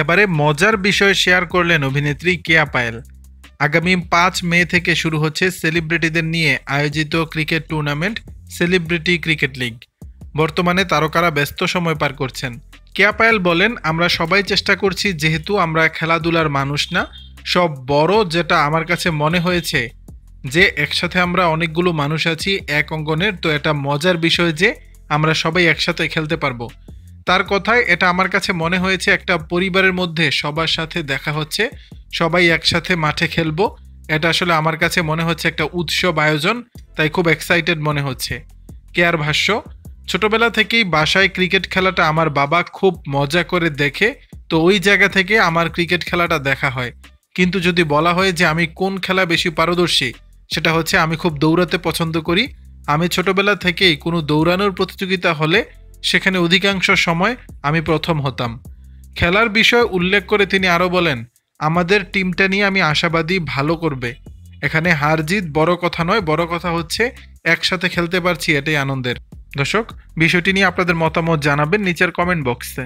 এবারে মজার বিষয় শেয়ার করলেন অভিনেত্রী কেয়া পায়েল। আগামী ৫ মে থেকে শুরু হচ্ছে সেলিব্রিটিদের নিয়ে আয়োজিত cricket tournament celebrity cricket league. বর্তমানে তারকারা ব্যস্ত সময় পার করছেন। কেয়া পায়েল বলেন, আমরা সবাই চেষ্টা করছি, যেহেতু আমরা খেলাধুলার মানুষ না, সব বড় যেটা আমার কাছে মনে হয়েছে যে একসাথে আমরা অনেকগুলো মানুষ আছি এক অঙ্গনের, তো এটা মজার বিষয় যে আমরা সবাই একসাথে খেলতে পারবো। তার কথায় এটা আমার কাছে মনে হয়েছে একটা পরিবারের মধ্যে সবার সাথে দেখা হচ্ছে, সবাই একসাথে মাঠে খেলবো। এটা আসলে আমার কাছে মনে হচ্ছে একটা উৎসব আয়োজন, তাই খুব এক্সাইটেড মনে হচ্ছে। কেয়ার ভাষ্য, ছোটবেলা থেকেই বাসায় ক্রিকেট খেলাটা আমার বাবা খুব মজা করে দেখে, তো ওই জায়গা থেকে আমার ক্রিকেট খেলাটা দেখা হয়। কিন্তু যদি বলা হয় যে আমি কোন খেলা বেশি পারদর্শী, সেটা হচ্ছে আমি খুব দৌড়াতে পছন্দ করি। আমি ছোটবেলা থেকেই কোনো দৌড়ানোর প্রতিযোগিতা হলে সেখানে অধিকাংশ সময় আমি প্রথম হতাম। খেলার বিষয় উল্লেখ করে তিনি আরও বলেন, আমাদের টিমটা নিয়ে আমি আশাবাদী ভালো করবে। এখানে হার জিত বড় কথা নয়, বড় কথা হচ্ছে একসাথে খেলতে পারছি, এটাই আনন্দের। দর্শক, বিষয়টি নিয়ে আপনাদের মতামত জানাবেন নিচের কমেন্ট বক্সে।